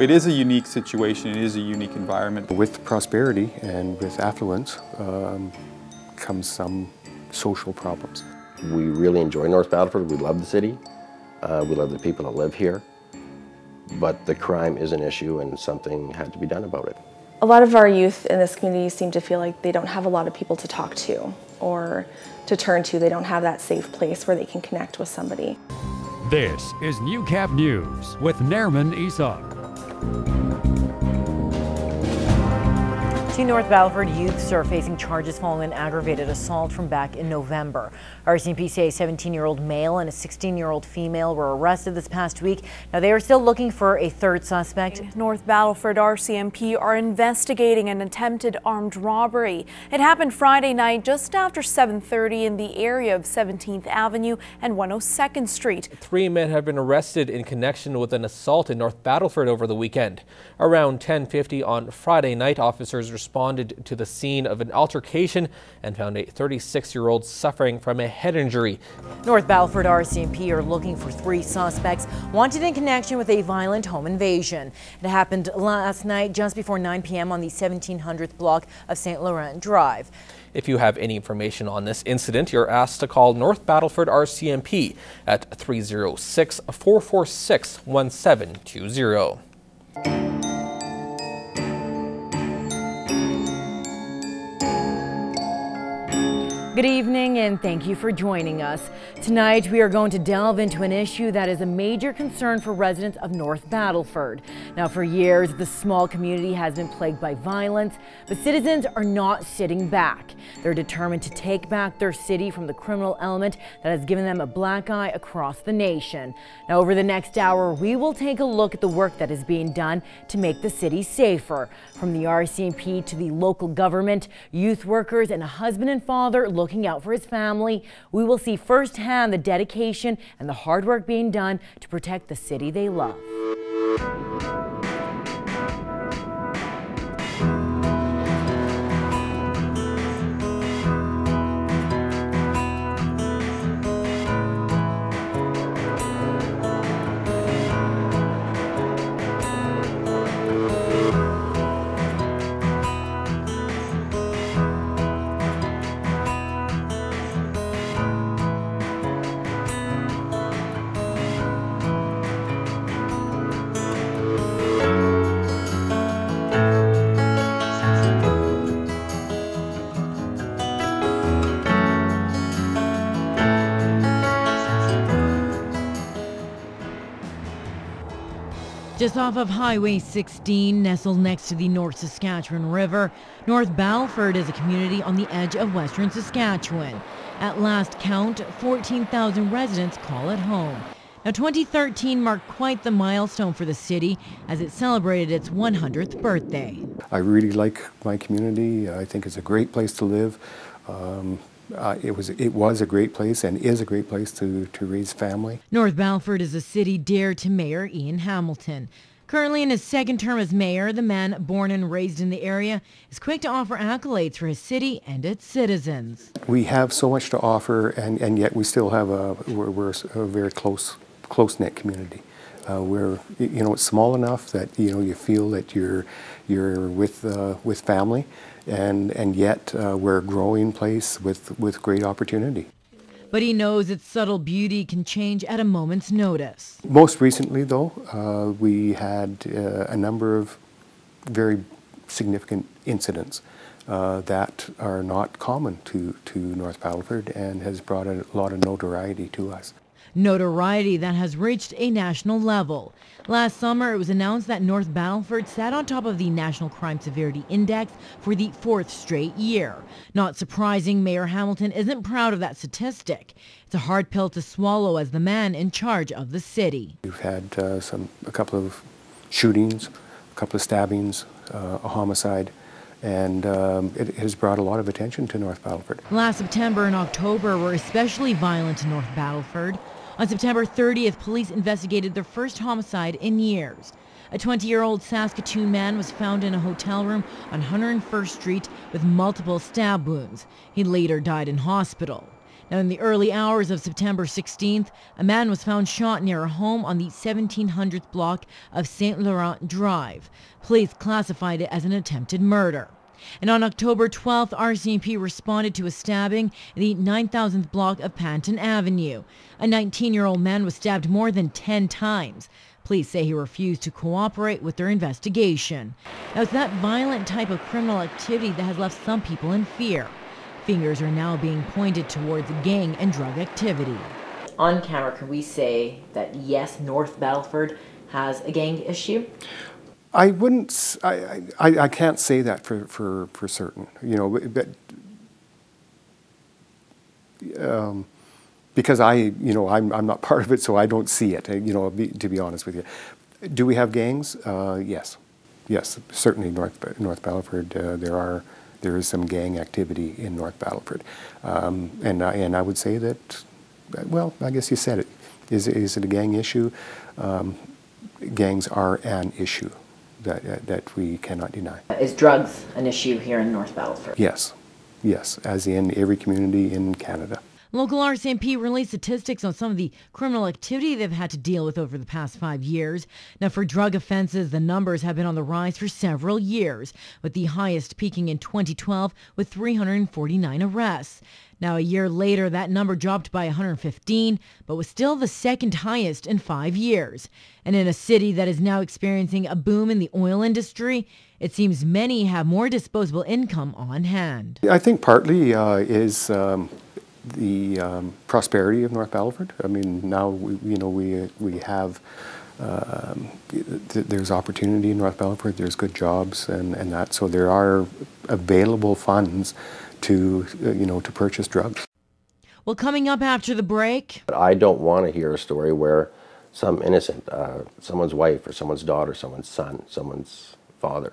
It is a unique situation, it is a unique environment. With prosperity and with affluence comes some social problems. We really enjoy North Battleford. We love the city. We love the people that live here. But the crime is an issue and something had to be done about it. A lot of our youth in this community seem to feel like they don't have a lot of people to talk to or to turn to. They don't have that safe place where they can connect with somebody. This is New Cap News with Nerman Isak. Two North Battleford youths are facing charges following an aggravated assault from back in November. RCMP say a 17-year-old male and a 16-year-old female were arrested this past week. Now they are still looking for a third suspect. North Battleford RCMP are investigating an attempted armed robbery. It happened Friday night just after 7:30 in the area of 17th Avenue and 102nd Street. 3 men have been arrested in connection with an assault in North Battleford over the weekend. Around 10:50 on Friday night, officers responded to the scene of an altercation and found a 36-year-old suffering from a head injury. North Battleford RCMP are looking for 3 suspects wanted in connection with a violent home invasion. It happened last night just before 9 p.m. on the 1700th block of St. Laurent Drive. If you have any information on this incident, you're asked to call North Battleford RCMP at 306-446-1720. Good evening and thank you for joining us. Tonight we are going to delve into an issue that is a major concern for residents of North Battleford. Now for years the small community has been plagued by violence, but citizens are not sitting back. They're determined to take back their city from the criminal element that has given them a black eye across the nation. Now over the next hour we will take a look at the work that is being done to make the city safer. From the RCMP to the local government, youth workers and a husband and father looking out for his family, we will see firsthand the dedication and the hard work being done to protect the city they love. Just off of Highway 16, nestled next to the North Saskatchewan River, North Battleford is a community on the edge of Western Saskatchewan. At last count, 14,000 residents call it home. Now 2013 marked quite the milestone for the city as it celebrated its 100th birthday. I really like my community. I think it's a great place to live. It was a great place and is a great place to raise family. North Battleford is a city dear to Mayor Ian Hamilton. Currently in his second term as mayor, the man born and raised in the area is quick to offer accolades for his city and its citizens. We have so much to offer, and yet we still have we're a very close-knit community. It's small enough that you feel that you're with family. And yet we're a growing place with great opportunity. But he knows its subtle beauty can change at a moment's notice. Most recently, though, we had a number of very significant incidents that are not common to North Battleford and has brought a lot of notoriety to us. Notoriety that has reached a national level. Last summer, it was announced that North Battleford sat on top of the National Crime Severity Index for the 4th straight year. Not surprising, Mayor Hamilton isn't proud of that statistic. It's a hard pill to swallow as the man in charge of the city. We've had a couple of shootings, a couple of stabbings, a homicide, and it has brought a lot of attention to North Battleford. Last September and October were especially violent in North Battleford. On September 30th, police investigated their first homicide in years. A 20-year-old Saskatoon man was found in a hotel room on 101st Street with multiple stab wounds. He later died in hospital. Now, in the early hours of September 16th, a man was found shot near a home on the 1700th block of St. Laurent Drive. Police classified it as an attempted murder. And on October 12th, RCMP responded to a stabbing in the 9000th block of Panton Avenue. A 19-year-old man was stabbed more than 10 times. Police say he refused to cooperate with their investigation. Now, it's that violent type of criminal activity that has left some people in fear. Fingers are now being pointed towards gang and drug activity. On camera, can we say that yes, North Battleford has a gang issue? I wouldn't. I can't say that for certain. You know, but because I'm not part of it, so I don't see it. You know, to be honest with you, do we have gangs? Yes, certainly North Battleford. There is some gang activity in North Battleford, and I would say that. Well, I guess you said it. Is it a gang issue? Gangs are an issue that we cannot deny. Is drugs an issue here in North Battleford? Yes, as in every community in Canada. Local RCMP released statistics on some of the criminal activity they've had to deal with over the past 5 years. Now, for drug offenses, the numbers have been on the rise for several years, with the highest peaking in 2012 with 349 arrests. Now, a year later, that number dropped by 115, but was still the second highest in 5 years. And in a city that is now experiencing a boom in the oil industry, it seems many have more disposable income on hand. I think partly is the prosperity of North Battleford. I mean, now we have there's opportunity in North Battleford. There's good jobs and that, so there are available funds to to purchase drugs. Well, coming up after the break. But I don't want to hear a story where some innocent, someone's wife or someone's daughter, someone's son, someone's father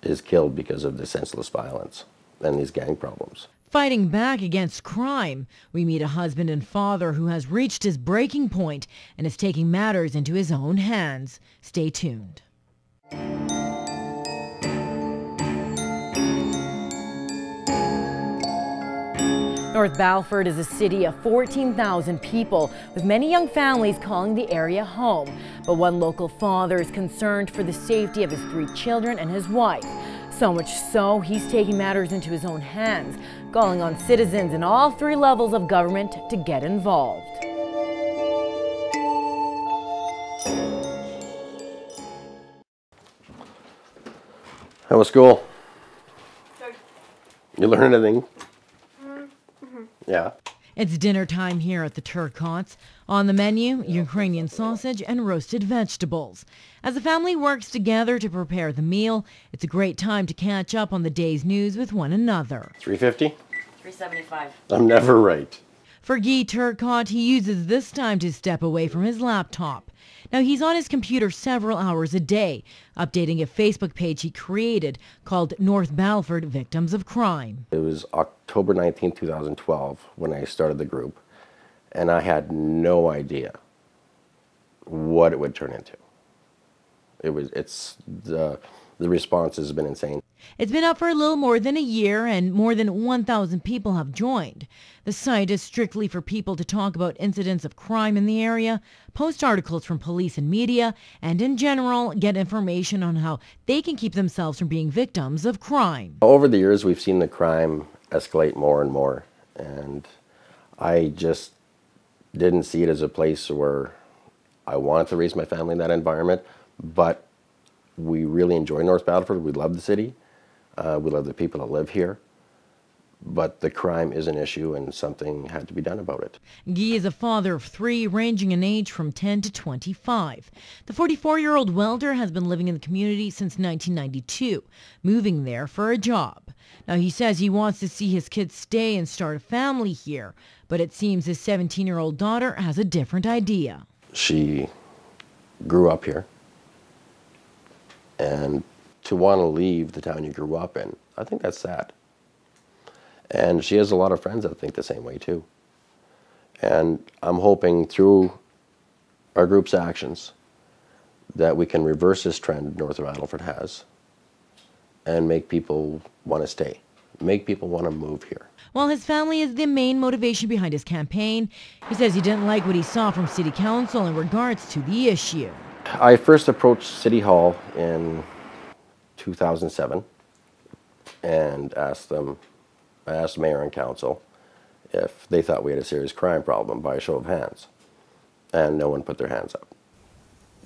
is killed because of this senseless violence and these gang problems. Fighting back against crime, we meet a husband and father who has reached his breaking point and is taking matters into his own hands. Stay tuned. North Battleford is a city of 14,000 people, with many young families calling the area home. But one local father is concerned for the safety of his 3 children and his wife. So much so, he's taking matters into his own hands, calling on citizens in all 3 levels of government to get involved. How was school? Good. You learn anything? Yeah. It's dinner time here at the Turcots. On the menu, Ukrainian sausage and roasted vegetables. As the family works together to prepare the meal, it's a great time to catch up on the day's news with one another. $3.50? $3.75. I'm never right. For Guy Turcot, he uses this time to step away from his laptop. Now, he's on his computer several hours a day, updating a Facebook page he created called North Battleford Victims of Crime. It was October 19, 2012 when I started the group, and I had no idea what it would turn into. The response has been insane. It's been up for a little more than a year, and more than 1,000 people have joined. The site is strictly for people to talk about incidents of crime in the area, post articles from police and media, and in general, get information on how they can keep themselves from being victims of crime. Over the years, we've seen the crime escalate more and more, and I just didn't see it as a place where I wanted to raise my family in that environment, but we really enjoy North Battleford. We love the city. We love the people that live here. But the crime is an issue and something had to be done about it. Guy is a father of 3, ranging in age from 10 to 25. The 44-year-old welder has been living in the community since 1992, moving there for a job. Now, he says he wants to see his kids stay and start a family here, but it seems his 17-year-old daughter has a different idea. She grew up here. And to want to leave the town you grew up in, I think that's sad. And she has a lot of friends that think the same way too. And I'm hoping through our group's actions that we can reverse this trend North of Battleford has and make people want to stay. make people want to move here. While his family is the main motivation behind his campaign, he says he didn't like what he saw from City Council in regards to the issue. I first approached City Hall in 2007 and I asked Mayor and Council if they thought we had a serious crime problem by a show of hands. And no one put their hands up.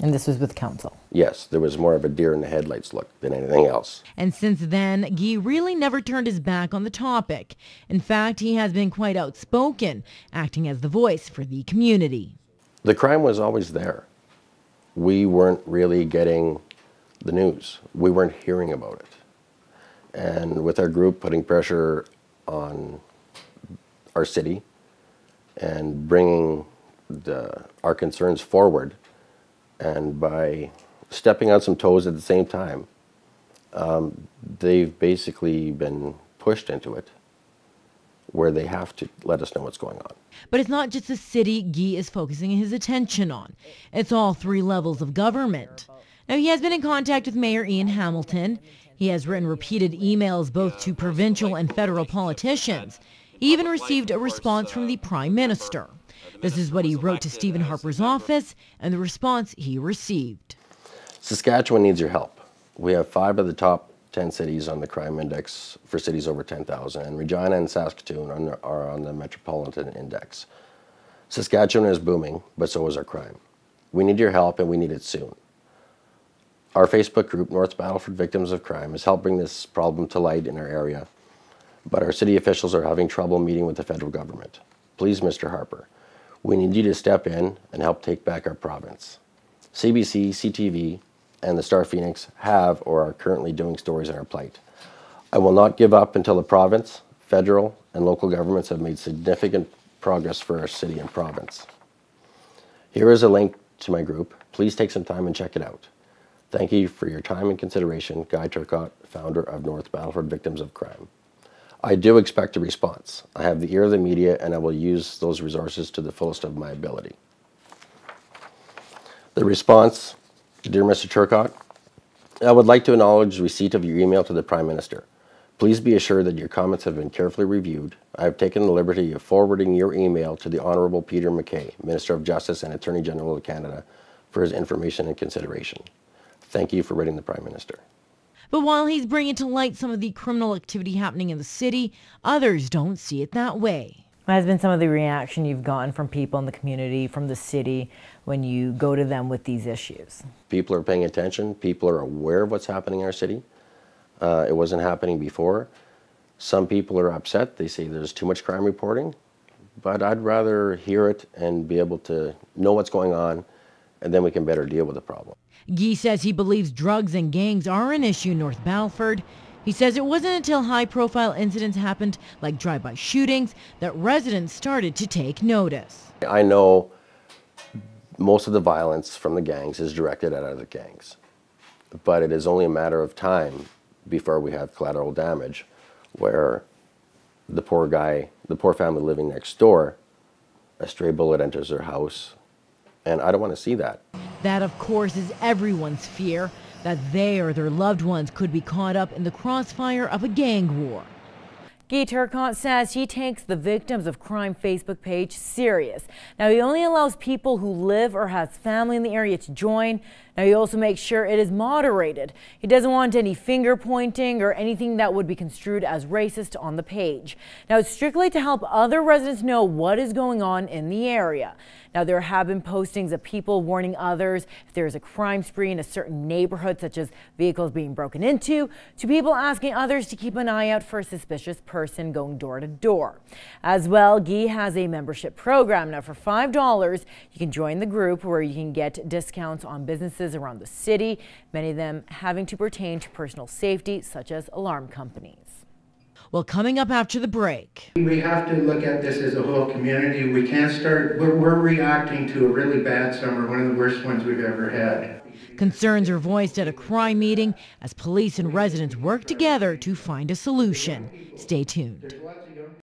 And this was with Council? Yes, there was more of a deer in the headlights look than anything else. And since then, Guy really never turned his back on the topic. In fact, he has been quite outspoken, acting as the voice for the community. The crime was always there. We weren't really getting the news. We weren't hearing about it. And with our group putting pressure on our city and bringing our concerns forward, and by stepping on some toes at the same time, they've basically been pushed into it where they have to let us know what's going on. But it's not just the city Guy is focusing his attention on. It's all three levels of government. Now, he has been in contact with Mayor Ian Hamilton. He has written repeated emails both to provincial and federal politicians. He even received a response from the Prime Minister. This is what he wrote to Stephen Harper's office and the response he received. Saskatchewan needs your help. We have 5 of the top 10 cities on the crime index for cities over 10,000, and Regina and Saskatoon are on the metropolitan index. Saskatchewan is booming, but so is our crime. We need your help, and we need it soon. Our Facebook group, North Battleford Victims of Crime, has helped bring this problem to light in our area, but our city officials are having trouble meeting with the federal government. Please, Mr. Harper, we need you to step in and help take back our province. CBC, CTV, and the Star Phoenix have or are currently doing stories on our plight. I will not give up until the province, federal, and local governments have made significant progress for our city and province. Here is a link to my group. Please take some time and check it out. Thank you for your time and consideration, Guy Turcotte, founder of North Battleford Victims of Crime. I do expect a response. I have the ear of the media, and I will use those resources to the fullest of my ability. The response, dear Mr. Turcotte, I would like to acknowledge receipt of your email to the Prime Minister. Please be assured that your comments have been carefully reviewed. I have taken the liberty of forwarding your email to the Honourable Peter MacKay, Minister of Justice and Attorney General of Canada, for his information and consideration. Thank you for reading the Prime Minister. But while he's bringing to light some of the criminal activity happening in the city, others don't see it that way. What has been some of the reaction you've gotten from people in the community, from the city, when you go to them with these issues? People are paying attention. People are aware of what's happening in our city. It wasn't happening before. Some people are upset. They say there's too much crime reporting. But I'd rather hear it and be able to know what's going on, and then we can better deal with the problem. Guy says he believes drugs and gangs are an issue in North Battleford. He says it wasn't until high-profile incidents happened, like drive-by shootings, that residents started to take notice. I know most of the violence from the gangs is directed at other gangs, but it is only a matter of time before we have collateral damage, where the poor family living next door, a stray bullet enters their house, and I don't want to see that. That, of course, is everyone's fear, that they or their loved ones could be caught up in the crossfire of a gang war. Guy Turcotte says he takes the Victims of Crime Facebook page serious. Now, he only allows people who live or has family in the area to join. Now, he also makes sure it is moderated. He doesn't want any finger pointing or anything that would be construed as racist on the page. Now, it's strictly to help other residents know what is going on in the area. Now, there have been postings of people warning others if there is a crime spree in a certain neighborhood, such as vehicles being broken into, to people asking others to keep an eye out for a suspicious person going door to door. As well, Guy has a membership program. Now, for $5, you can join the group where you can get discounts on businesses around the city, many of them having to pertain to personal safety, such as alarm companies. Well, coming up after the break. We have to look at this as a whole community. We can't start, we're reacting to a really bad summer, one of the worst ones we've ever had. Concerns are voiced at a crime meeting as police and residents work together to find a solution. Stay tuned.